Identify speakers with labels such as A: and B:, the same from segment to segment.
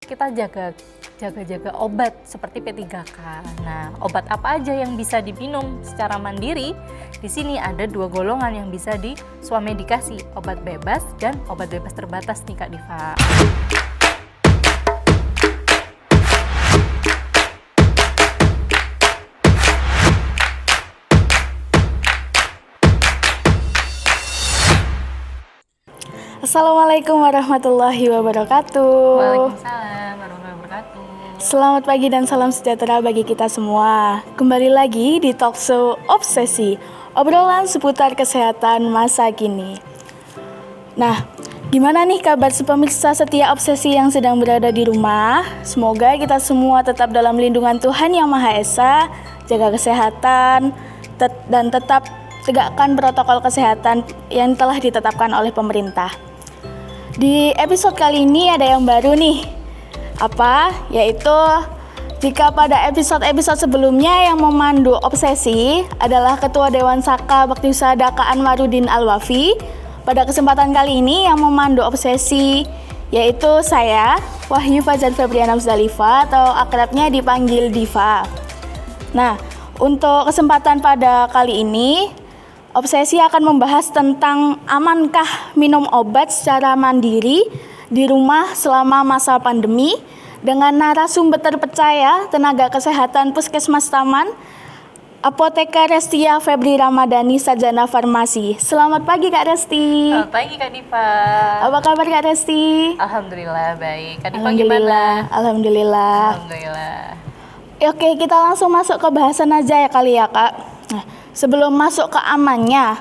A: Kita jaga obat seperti P3K. Nah, obat apa aja yang bisa diminum secara mandiri? Di sini ada dua golongan yang bisa diswamedikasi, obat bebas dan obat bebas terbatas nih Kak Diva.
B: Assalamualaikum warahmatullahi wabarakatuh.
A: Waalaikumsalam warahmatullahi wabarakatuh.
B: Selamat pagi dan salam sejahtera bagi kita semua. Kembali lagi di Talkshow Obsesi, obrolan seputar kesehatan masa kini. Nah, gimana nih kabar pemirsa setia Obsesi yang sedang berada di rumah? Semoga kita semua tetap dalam lindungan Tuhan Yang Maha Esa, jaga kesehatan, dan tetap tegakkan protokol kesehatan yang telah ditetapkan oleh pemerintah. Di episode kali ini ada yang baru nih. Apa? Yaitu jika pada episode-episode sebelumnya yang memandu Obsesi adalah Ketua Dewan Saka Bakti Usaha Daka Anwarudin Alwafi, pada kesempatan kali ini yang memandu Obsesi yaitu saya, Wahyu Fajar Febriana Musdalifa atau akrabnya dipanggil Diva. Nah, untuk kesempatan pada kali ini Obsesi akan membahas tentang amankah minum obat secara mandiri di rumah selama masa pandemi dengan narasumber terpercaya tenaga kesehatan Puskesmas Taman, Apoteker Restia Febri Ramadhani Sarjana Farmasi. Selamat pagi Kak Resti.
A: Selamat pagi Kak Diva.
B: Apa kabar Kak Resti?
A: Alhamdulillah baik. Kak Diva gimana?
B: Alhamdulillah. Oke, kita langsung masuk ke bahasan aja ya kali ya Kak. Nah, sebelum masuk ke amannya,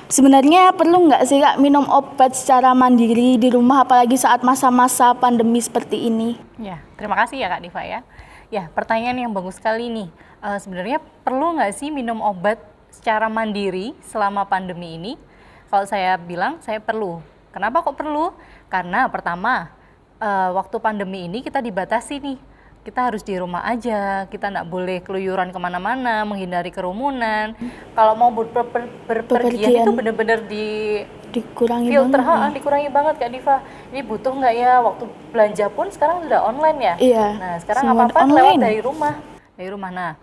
B: sebenarnya perlu nggak sih Kak minum obat secara mandiri di rumah apalagi saat masa-masa pandemi seperti ini?
A: Ya, terima kasih ya Kak Diva ya. Ya, pertanyaan yang bagus sekali nih. Sebenarnya perlu nggak sih minum obat secara mandiri selama pandemi ini? Kalau saya bilang saya perlu. Kenapa kok perlu? Karena pertama, waktu pandemi ini kita dibatasi nih. Kita harus di rumah aja, kita nggak boleh keluyuran kemana-mana, menghindari kerumunan. Kalau mau berpergian itu benar-benar
B: dikurangi
A: filter,
B: banget.
A: dikurangi banget Kak Diva. Ini butuh nggak ya, waktu belanja pun sekarang udah online ya.
B: Iya.
A: Nah sekarang apa-apa lewat dari rumah. Nah,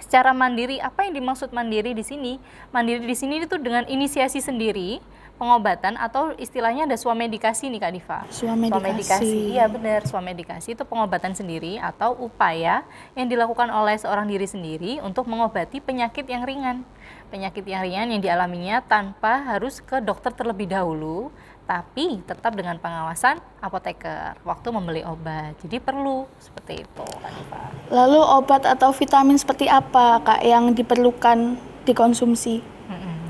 A: secara mandiri, apa yang dimaksud mandiri di sini? Mandiri di sini itu dengan inisiasi sendiri. Pengobatan atau istilahnya ada swamedikasi nih Kak Diva.
B: Swamedikasi.
A: Iya benar, swamedikasi itu pengobatan sendiri atau upaya yang dilakukan oleh seorang diri sendiri untuk mengobati penyakit yang ringan. Penyakit yang ringan yang dialaminya tanpa harus ke dokter terlebih dahulu, tapi tetap dengan pengawasan apoteker waktu membeli obat. Jadi perlu seperti itu Kak Diva.
B: Lalu obat atau vitamin seperti apa Kak yang diperlukan dikonsumsi?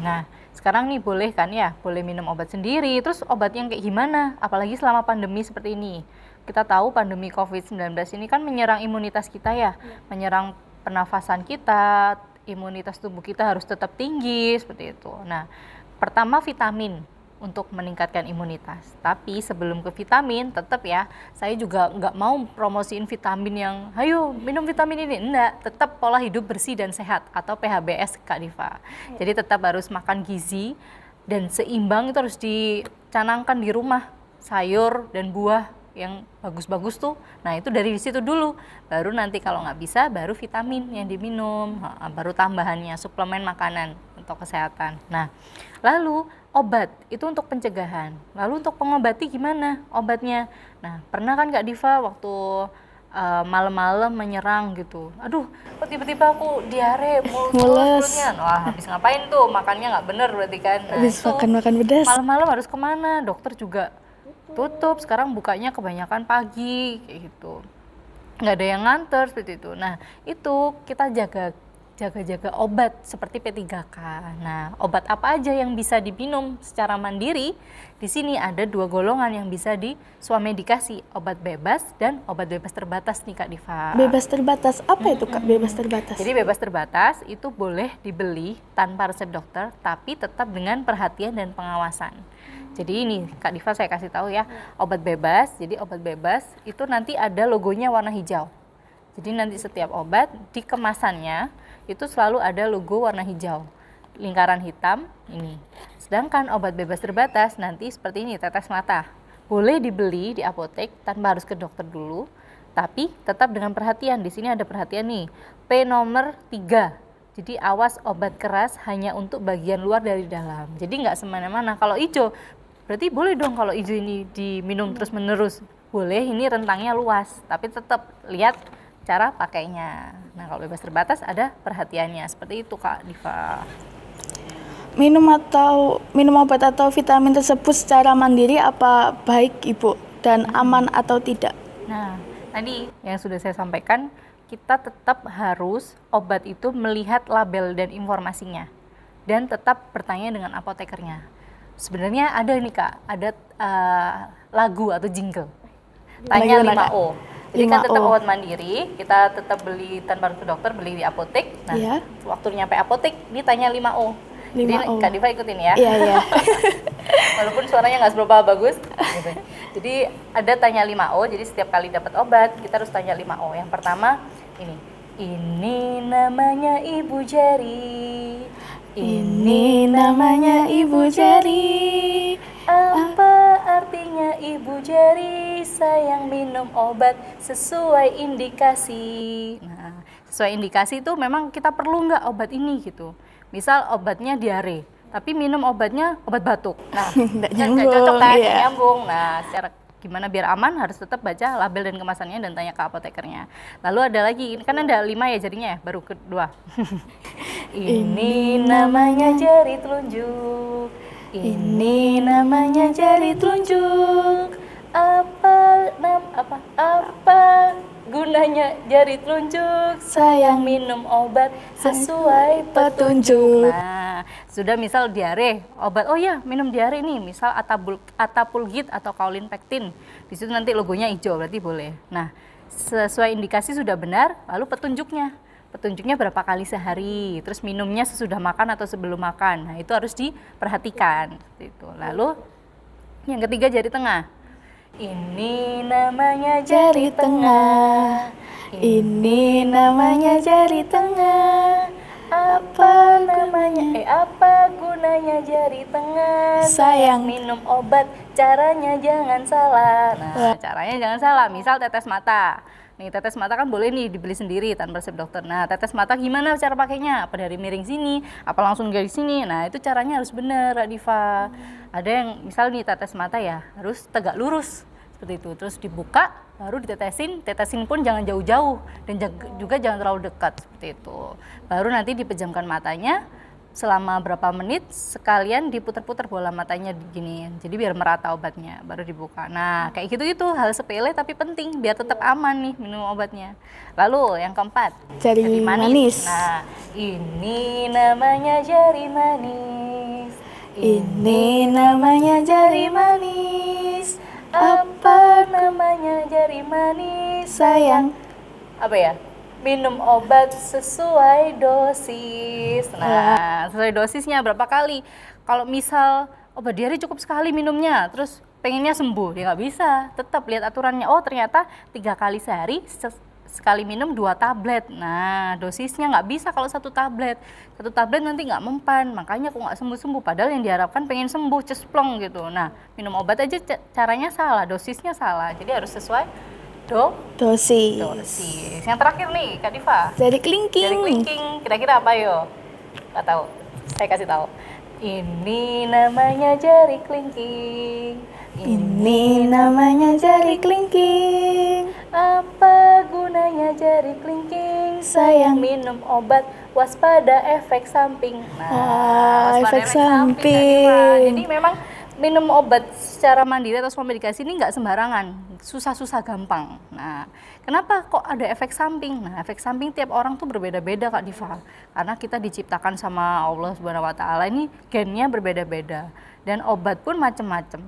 A: Nah, sekarang nih boleh kan ya, boleh minum obat sendiri, terus obat yang kayak gimana? Apalagi selama pandemi seperti ini. Kita tahu pandemi COVID-19 ini kan menyerang imunitas kita ya, menyerang pernafasan kita, imunitas tubuh kita harus tetap tinggi, seperti itu. Nah, pertama vitamin untuk meningkatkan imunitas. Tapi sebelum ke vitamin, tetap ya, saya juga nggak mau promosiin vitamin yang, ayo minum vitamin ini. Enggak, tetap pola hidup bersih dan sehat atau PHBS Kak Diva. Jadi tetap harus makan gizi dan seimbang, itu harus dicanangkan di rumah. Sayur dan buah yang bagus-bagus tuh, nah itu dari situ dulu. Baru nanti kalau nggak bisa, baru vitamin yang diminum, baru tambahannya, suplemen makanan untuk kesehatan. Nah, lalu obat itu untuk pencegahan. Lalu untuk pengobati gimana obatnya? Nah, pernah kan Kak Diva waktu malam-malam menyerang gitu. Aduh, kok tiba-tiba aku diare, mulutnya. Wah, habis ngapain tuh? Makannya nggak bener berarti kan. Nah,
B: habis makan pedas.
A: Malam-malam harus kemana? Dokter juga tutup. Sekarang bukanya kebanyakan pagi kayak gitu. Nggak ada yang nganter seperti itu. Nah, itu kita jaga obat seperti P3K. Nah, obat apa aja yang bisa diminum secara mandiri? Di sini ada dua golongan yang bisa diswamedikasi, obat bebas dan obat bebas terbatas nih Kak Diva.
B: Bebas terbatas, apa itu Kak bebas terbatas?
A: Jadi bebas terbatas itu boleh dibeli tanpa resep dokter, tapi tetap dengan perhatian dan pengawasan. Jadi ini Kak Diva saya kasih tahu ya, obat bebas. Jadi obat bebas itu nanti ada logonya warna hijau. Jadi nanti setiap obat di kemasannya itu selalu ada logo warna hijau, lingkaran hitam ini. Sedangkan obat bebas terbatas nanti seperti ini, tetes mata. boleh dibeli di apotek tanpa harus ke dokter dulu, tapi tetap dengan perhatian. Di sini ada perhatian nih, P nomor 3. Jadi awas obat keras hanya untuk bagian luar dari dalam. Jadi nggak semena-mana. Kalau hijau, berarti boleh dong kalau hijau ini diminum terus-menerus. Boleh, ini rentangnya luas, tapi tetap lihat cara pakainya. Nah, kalau bebas terbatas ada perhatiannya. Seperti itu Kak Diva.
B: Minum obat atau vitamin tersebut secara mandiri apa baik Ibu dan aman atau tidak?
A: Nah, tadi yang sudah saya sampaikan, kita tetap harus obat itu melihat label dan informasinya dan tetap bertanya dengan apotekernya. Sebenarnya ada nih Kak, ada lagu atau jingle. Tanya
B: Bagaimana,
A: 5O. Jadi kan
B: 5O.
A: tetap obat mandiri, kita tetap beli tanpa harus ke dokter, beli di apotek. Nah,
B: Iya.
A: waktu nyampe apotek, ditanya 5O. Jadi
B: 5O.
A: Kak Diva ikutin ya.
B: Iya, iya.
A: Walaupun suaranya nggak seberapa bagus. Gitu. Jadi ada tanya 5O, jadi setiap kali dapat obat, kita harus tanya 5O. Yang pertama, ini namanya Ibu Jari.
B: Ini namanya Ibu Jari.
A: Apa artinya Ibu Jari? Sayang minum obat sesuai indikasi. Nah, sesuai indikasi itu memang kita perlu nggak obat ini gitu. Misal obatnya diare, tapi minum obatnya obat batuk. Nah,
B: Nggak
A: kan nggak
B: nyambung,
A: cocok kan,
B: iya.
A: nggak nyambung. Nah, secara gimana biar aman harus tetap baca label dan kemasannya dan tanya ke apotekernya. Lalu ada lagi, kan ada 5 ya jarinya ya, baru kedua. Ini namanya jari telunjuk. Ini namanya jari telunjuk. Apa gunanya jari telunjuk? Sayang minum obat sesuai petunjuk.
B: Petunjuk.
A: Nah, sudah misal diare, obat, oh ya minum diare nih, misal Atapulgit atau Kaolin Pektin. Di situ nanti logonya hijau, berarti boleh. Nah, sesuai indikasi sudah benar, lalu petunjuknya. Petunjuknya berapa kali sehari, terus minumnya sesudah makan atau sebelum makan. Nah, itu harus diperhatikan. Seperti itu. Lalu yang ketiga jari tengah. Ini namanya jari tengah.
B: Ini namanya jari tengah.
A: Apa gunanya jari tengah?
B: Sayang.
A: Minum obat, caranya jangan salah. Nah, caranya jangan salah. Misal tetes mata. Nih, tetes mata kan boleh nih dibeli sendiri tanpa resep dokter. Nah, tetes mata gimana cara pakainya? Apa dari miring sini? Apa langsung dari sini? Nah, itu caranya harus benar, Kak Diva. Ada yang misal nih tetes mata ya, harus tegak lurus. Seperti itu. Terus dibuka, baru ditetesin. Tetesin pun jangan jauh-jauh dan juga jangan terlalu dekat, seperti itu. Baru nanti dipejamkan matanya selama berapa menit, sekalian diputar-putar bola matanya gini, jadi biar merata obatnya, baru dibuka. Nah, kayak gitu hal sepele tapi penting biar tetap aman nih minum obatnya. Lalu yang keempat,
B: Jari manis.
A: Nah, ini namanya jari manis.
B: Ini namanya jari manis.
A: Apa namanya jari manis?
B: Sayang.
A: Apa ya? Minum obat sesuai dosis. Nah, sesuai dosisnya berapa kali? Kalau misal obat diare cukup sekali minumnya, terus pengennya sembuh, ya nggak bisa. Tetap lihat aturannya. Oh, ternyata 3 kali sehari sekali minum 2 tablet. Nah, dosisnya nggak bisa kalau 1 tablet. 1 tablet nanti nggak mempan, makanya kok nggak sembuh-sembuh. Padahal yang diharapkan pengen sembuh, cesplong gitu. Nah, minum obat aja caranya salah, dosisnya salah. Jadi harus sesuai
B: Dosis.
A: dosis. Yang terakhir nih, Kak Diva.
B: Jari kelingking.
A: Jari kelingking, kira-kira apa yo? Nggak tahu. Saya kasih tahu. Ini namanya jari kelingking.
B: Ini namanya jari kelingking.
A: Apa gunanya jari kelingking?
B: Sayang.
A: Minum obat, waspada efek samping.
B: Wah,
A: waspada
B: efek samping.
A: Kak Diva. Jadi memang minum obat secara mandiri atau sama medikasi ini nggak sembarangan, susah-susah gampang. Nah, kenapa kok ada efek samping? Nah, efek samping tiap orang tuh berbeda-beda Kak Diva. Karena kita diciptakan sama Allah Subhanahu wa taala ini gennya berbeda-beda dan obat pun macam-macam.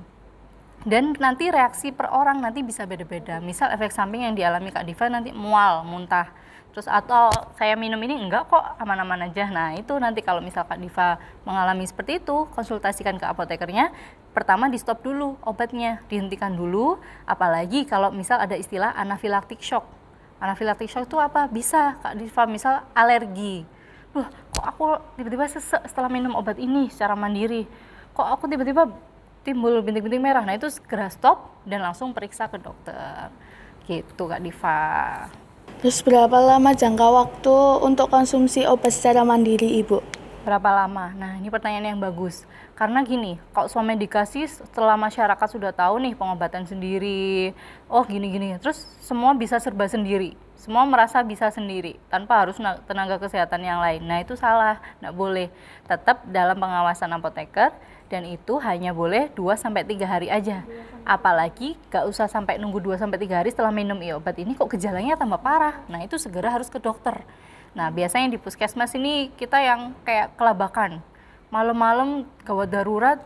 A: Dan nanti reaksi per orang nanti bisa beda-beda. Misal efek samping yang dialami Kak Diva nanti mual, muntah. Terus atau saya minum ini enggak kok, aman-aman aja. Nah, itu nanti kalau misal Kak Diva mengalami seperti itu, konsultasikan ke apotekernya. Pertama di stop dulu obatnya, dihentikan dulu. Apalagi kalau misal ada istilah anafilaktik shock. Anafilaktik shock itu apa? Bisa Kak Diva misal alergi. Kok aku tiba-tiba sesek setelah minum obat ini secara mandiri. Kok aku tiba-tiba timbul bintik-bintik merah. Nah itu segera stop dan langsung periksa ke dokter. Gitu Kak Diva.
B: Terus berapa lama jangka waktu untuk konsumsi obat secara mandiri Ibu?
A: Berapa lama? Nah, ini pertanyaan yang bagus. Karena gini, kalau medikasi setelah masyarakat sudah tahu nih pengobatan sendiri, oh gini-gini, terus semua bisa serba sendiri. Semua merasa bisa sendiri, tanpa harus tenaga kesehatan yang lain. Nah, itu salah, nggak boleh. Tetap dalam pengawasan apoteker, dan itu hanya boleh 2-3 hari aja. Apalagi nggak usah sampai nunggu 2-3 hari setelah minum obat ini, kok gejalanya tambah parah. Nah, itu segera harus ke dokter. Nah, biasanya di puskesmas ini kita yang kayak kelabakan. Malam-malam gawat darurat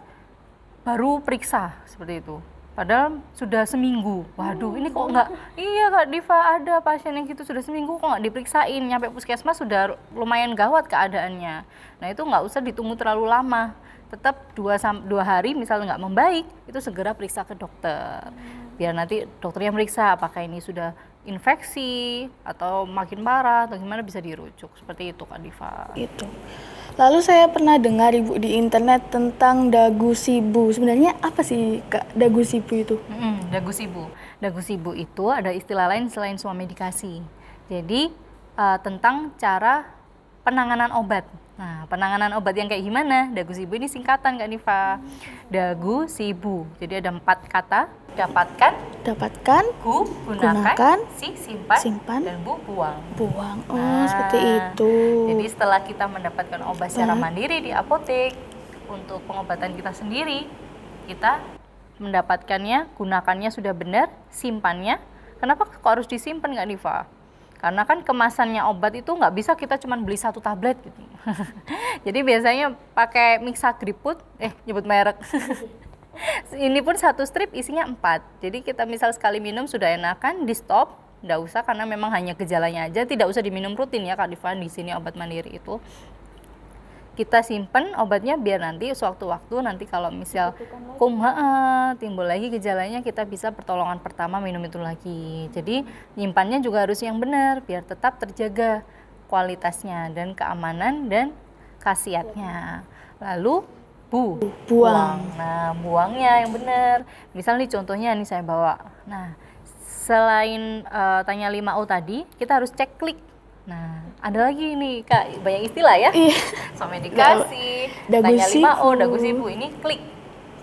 A: baru periksa seperti itu. Padahal sudah seminggu. Waduh, ini kok nggak, iya Kak Diva, ada pasien yang gitu sudah seminggu kok nggak diperiksain. Nyampe puskesmas sudah lumayan gawat keadaannya. Nah, itu nggak usah ditunggu terlalu lama. Tetap 2 hari misalnya nggak membaik, itu segera periksa ke dokter. Biar nanti dokternya meriksa apakah ini sudah infeksi atau makin parah atau gimana, bisa dirujuk. Seperti itu Kak Diva.
B: Itu. Lalu saya pernah dengar Ibu di internet tentang dagu sibu. Sebenarnya apa sih Kak dagu sibu itu?
A: Dagu sibu. Dagu sibu itu ada istilah lain selain medikasi. Jadi tentang cara penanganan obat. Nah, penanganan obat yang kayak gimana? Dagu sibu ini singkatan Kak Diva. Dagu sibu. Jadi ada 4 kata. Dapatkan, gunakan, simpan, dan buang.
B: Buang. Oh,
A: Nah,
B: seperti itu.
A: Jadi setelah kita mendapatkan obat secara mandiri di apotek untuk pengobatan kita sendiri, kita mendapatkannya, gunakannya sudah benar, simpannya. Kenapa kok harus disimpan Kak Diva? Karena kan kemasannya obat itu nggak bisa kita cuma beli 1 tablet gitu. Jadi biasanya pakai Mixagriput, nyebut merek. Ini pun 1 strip isinya 4. Jadi kita misal sekali minum sudah enakan, di stop, nggak usah karena memang hanya gejalanya aja, tidak usah diminum rutin ya Kak Diva. Di sini obat mandiri itu kita simpen obatnya biar nanti sewaktu-waktu nanti kalau misal timbul lagi gejalanya, kita bisa pertolongan pertama minum itu lagi. Jadi nyimpannya juga harus yang benar biar tetap terjaga kualitasnya dan keamanan dan khasiatnya. Lalu buang. Nah, buangnya yang benar. Misal nih contohnya nih saya bawa. Nah, selain tanya 5O tadi, kita harus cek klik. Nah, ada lagi nih Kak, banyak istilah ya. Medikasi, tanya 5O, dagu sibu, ini klik.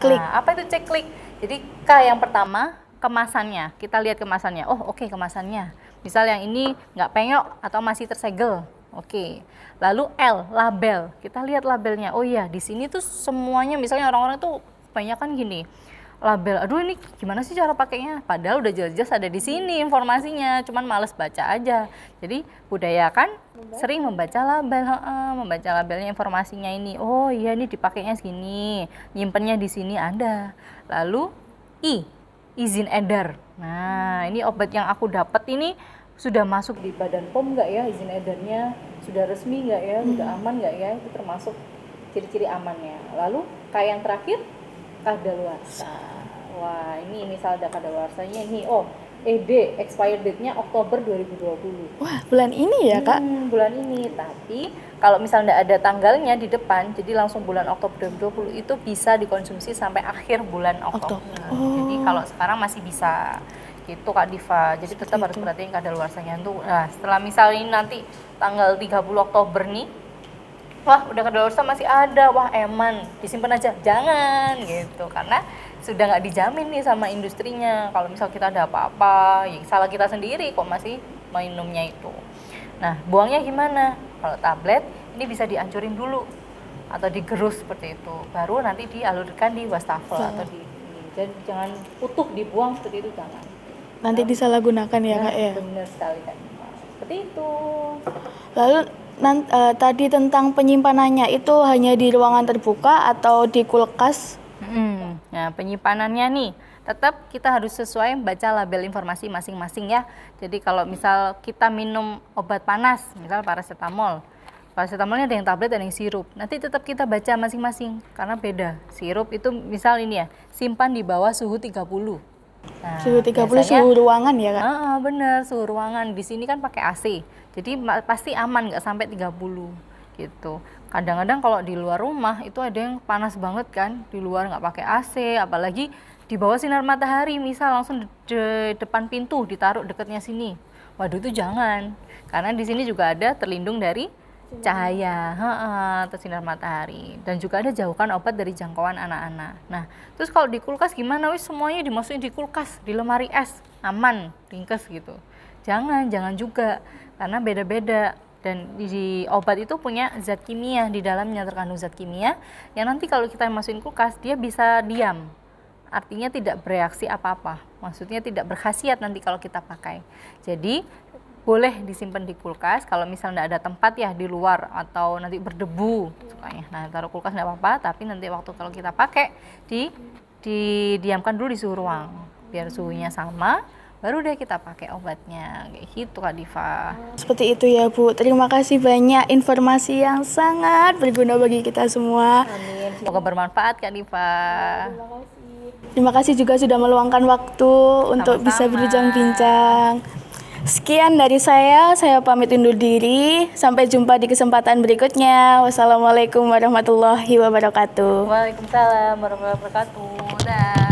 A: Nah, apa itu cek klik? Jadi K yang pertama, kemasannya. Kita lihat kemasannya. Oh, oke, kemasannya. Misal yang ini nggak penyok atau masih tersegel. Oke. Lalu L, label. Kita lihat labelnya. Oh iya, di sini tuh semuanya, misalnya orang-orang tuh kebanyakan gini. Label, aduh ini gimana sih cara pakainya? Padahal udah jelas-jelas ada di sini informasinya, cuman males baca aja. Jadi budayakan sering membaca label, membaca labelnya, informasinya ini. Oh iya, ini dipakainya segini, nyimpennya di sini ada. Lalu I, izin edar. Nah, ini obat yang aku dapat ini sudah masuk di Badan POM nggak ya izin edarnya? Sudah resmi nggak ya? Sudah aman nggak ya? Itu termasuk ciri-ciri amannya. Lalu yang terakhir, kadaluarsa. Wah, ini misal ada kadaluarsanya ini. Oh, ED, expired date-nya Oktober 2020.
B: Wah, bulan ini ya Kak?
A: Bulan ini. Tapi kalau misalnya ada tanggalnya di depan, jadi langsung bulan Oktober 2020, itu bisa dikonsumsi sampai akhir bulan Oktober. Jadi kalau sekarang masih bisa. Gitu Kak Diva. Jadi tetap harus perhatiin kadaluarsanya tuh. Nah, setelah misal ini nanti tanggal 30 Oktober nih, wah udah kadaluarsa masih ada, wah eman, disimpan aja. Jangan gitu, karena sudah nggak dijamin nih sama industrinya. Kalau misal kita ada apa-apa, ya salah kita sendiri kok masih minumnya itu. Nah, buangnya gimana? Kalau tablet ini bisa dihancurin dulu atau digerus seperti itu. Baru nanti dialurkan di wastafel atau jadi jangan utuh dibuang seperti itu, jangan.
B: Nanti disalahgunakan ya Kak ya?
A: Benar sekali Kak. Seperti itu.
B: Lalu tadi tentang penyimpanannya itu hanya di ruangan terbuka atau di kulkas?
A: Nah, penyimpanannya nih tetap kita harus sesuai baca label informasi masing-masing ya. Jadi kalau misal kita minum obat panas, misal paracetamol, paracetamolnya ada yang tablet, ada yang sirup. Nanti tetap kita baca masing-masing karena beda. Sirup itu misal ini ya, simpan di bawah suhu 30. Nah,
B: suhu 30 suhu ruangan ya Kak?
A: Bener, suhu ruangan. Di sini kan pakai AC, jadi pasti aman, nggak sampai 30 gitu. Kadang-kadang kalau di luar rumah itu ada yang panas banget kan, di luar nggak pakai AC, apalagi di bawah sinar matahari, misal langsung di depan pintu ditaruh dekatnya sini. Waduh, itu jangan, karena di sini juga ada terlindung dari cahaya, tersinar matahari, dan juga ada jauhkan obat dari jangkauan anak-anak. Nah, terus kalau di kulkas gimana? Wis semuanya dimasukin di kulkas, di lemari es, aman, ringkes gitu. Jangan juga, karena beda-beda. Dan di obat itu punya zat kimia di dalamnya, terkandung zat kimia yang nanti kalau kita masukin kulkas dia bisa diam, artinya tidak bereaksi apa-apa, maksudnya tidak berkhasiat nanti kalau kita pakai. Jadi boleh disimpan di kulkas kalau misalnya tidak ada tempat ya di luar atau nanti berdebu sukanya. Nah, taruh kulkas tidak apa-apa, tapi nanti waktu kalau kita pakai didiamkan dulu di suhu ruang biar suhunya sama, baru deh kita pakai obatnya, kayak gitu Kak Diva.
B: Seperti itu ya Bu. Terima kasih banyak informasi yang sangat berguna bagi kita semua.
A: Amin. Semoga bermanfaat Kak Diva.
B: Terima kasih juga sudah meluangkan waktu untuk bisa berbincang-bincang. Sekian dari saya pamit undur diri. Sampai jumpa di kesempatan berikutnya. Wassalamualaikum warahmatullahi wabarakatuh.
A: Waalaikumsalam warahmatullahi wabarakatuh. Dah.